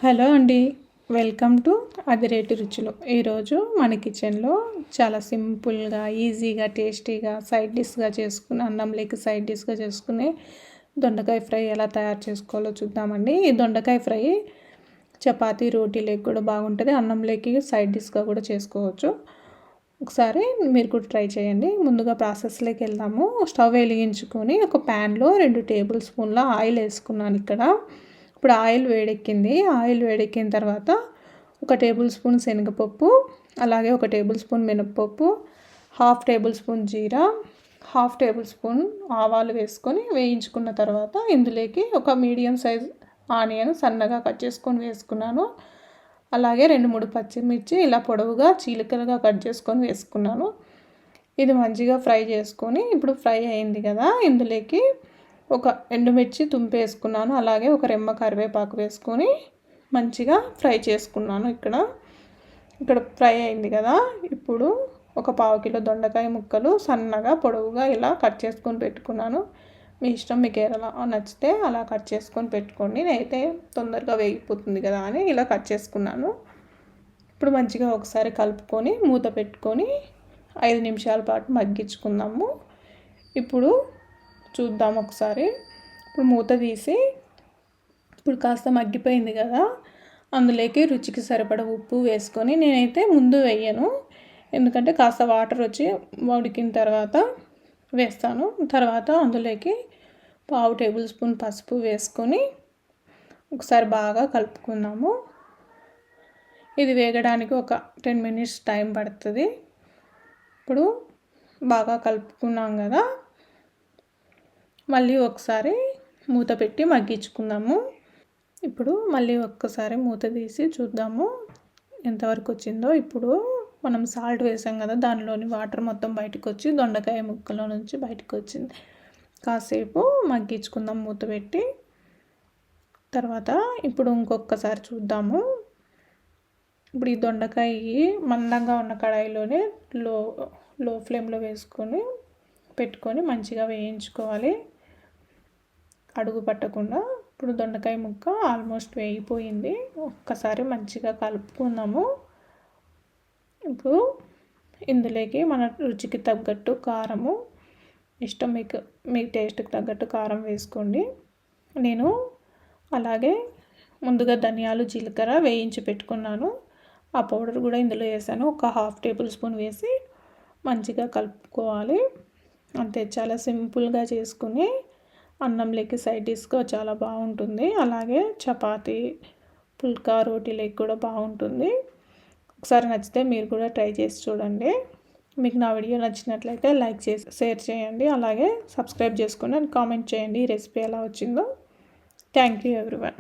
Hello అండి, welcome to అదిరేటి రుచులు. ఈరోజు మన కిచెన్లో చాలా సింపుల్గా, ఈజీగా, టేస్టీగా సైడ్ డిష్గా చేసుకుని అన్నంలోకి సైడ్ డిష్గా చేసుకునే దొండకాయ ఫ్రై ఎలా తయారు చేసుకోవాలో చూద్దామండి. ఈ దొండకాయ ఫ్రై చపాతీ, రోటీలోకి కూడా బాగుంటుంది. అన్నంలోకి సైడ్ డిష్గా కూడా చేసుకోవచ్చు. ఒకసారి మీరు కూడా ట్రై చేయండి. ముందుగా ప్రాసెస్లోకి వెళ్దాము. స్టవ్ వెలిగించుకొని ఒక ప్యాన్లో 2 టేబుల్ స్పూన్ల ఆయిల్ వేసుకున్నాను ఇక్కడ. ఇప్పుడు ఆయిల్ వేడెక్కిన తర్వాత 1 టేబుల్ స్పూన్ శనగపప్పు, అలాగే 1 టేబుల్ స్పూన్ మినపప్పు, 1/2 టేబుల్ స్పూన్ జీరా, 1/2 టేబుల్ స్పూన్ ఆవాలు వేసుకొని వేయించుకున్న తర్వాత ఇందులోకి ఒక మీడియం సైజ్ ఆనియన్ సన్నగా కట్ చేసుకొని వేసుకున్నాను. అలాగే 2-3 పచ్చిమిర్చి ఇలా పొడవుగా చీలికలుగా కట్ చేసుకొని వేసుకున్నాను. ఇది మంచిగా ఫ్రై చేసుకొని ఇప్పుడు ఫ్రై అయింది కదా, ఇందులోకి ఒక ఎండుమిర్చి తుంపేసుకున్నాను. అలాగే ఒక రెమ్మ కరివేపాకు వేసుకొని మంచిగా ఫ్రై చేసుకున్నాను. ఇక్కడ ఫ్రై అయింది కదా, ఇప్పుడు ఒక 1/2 కిలో దొండకాయ ముక్కలు సన్నగా పొడవుగా ఇలా కట్ చేసుకొని పెట్టుకున్నాను. మీ ఇష్టం, మీకు ఎలా నచ్చితే అలా కట్ చేసుకొని పెట్టుకోండి. నేనైతే తొందరగా వేగిపోతుంది కదా అని ఇలా కట్ చేసుకున్నాను. ఇప్పుడు మంచిగా ఒకసారి కలుపుకొని మూత పెట్టుకొని 5 నిమిషాల పాటు మగ్గించుకుందాము. ఇప్పుడు చూద్దాం ఒకసారి. ఇప్పుడు మూత తీసి ఇప్పుడు కాస్త మగ్గిపోయింది కదా, అందులోకి రుచికి సరిపడ ఉప్పు వేసుకొని, నేనైతే ముందు వేయను ఎందుకంటే కాస్త వాటర్ వచ్చి ఉడికిన తర్వాత వేస్తాను. తర్వాత అందులోకి 1/2 టేబుల్ స్పూన్ పసుపు వేసుకొని ఒకసారి బాగా కలుపుకుందాము. ఇది వేగడానికి ఒక 10 మినిట్స్ టైం పడుతుంది. ఇప్పుడు బాగా కలుపుకున్నాం కదా, మళ్ళీ ఒకసారి మూత పెట్టి మగ్గించుకుందాము. ఇప్పుడు మళ్ళీ ఒక్కసారి మూత తీసి చూద్దాము ఎంతవరకు వచ్చిందో. ఇప్పుడు మనం సాల్ట్ వేసాం కదా, దానిలోని వాటర్ మొత్తం బయటకు వచ్చి దొండకాయ ముక్కలో నుంచి బయటకు వచ్చింది. కాసేపు మగ్గించుకుందాం మూత పెట్టి. తర్వాత ఇప్పుడు ఇంకొకసారి చూద్దాము. ఇప్పుడు ఈ దొండకాయ మందంగా ఉన్న కడాయిలోనే లో ఫ్లేమ్లో వేసుకొని పెట్టుకొని మంచిగా వేయించుకోవాలి, అడుగు పట్టకుండా. ఇప్పుడు దొండకాయ ముక్క ఆల్మోస్ట్ వేగిపోయింది. ఒక్కసారి మంచిగా కలుపుకుందాము. ఇప్పుడు ఇందులోకి మన రుచికి తగ్గట్టు కారము, ఇష్టం మీ టేస్ట్కి తగ్గట్టు కారం వేసుకోండి. నేను అలాగే ముందుగా ధనియాలు, జీలకర్ర వేయించి పెట్టుకున్నాను. ఆ పౌడర్ కూడా ఇందులో వేసాను. ఒక 1/2 టేబుల్ స్పూన్ వేసి మంచిగా కలుపుకోవాలి. అంతే, చాలా సింపుల్గా చేసుకుని అన్నంలోకి సైడ్ డిష్గా చాలా బాగుంటుంది. అలాగే చపాతీ, పుల్కా, రోటీలోకి కూడా బాగుంటుంది. ఒకసారి నచ్చితే మీరు కూడా ట్రై చేసి చూడండి. మీకు నా వీడియో నచ్చినట్లయితే లైక్ చేసి షేర్ చేయండి. అలాగే సబ్స్క్రైబ్ చేసుకొని కామెంట్ చేయండి ఈ రెసిపీ ఎలా వచ్చిందో. Thank you everyone.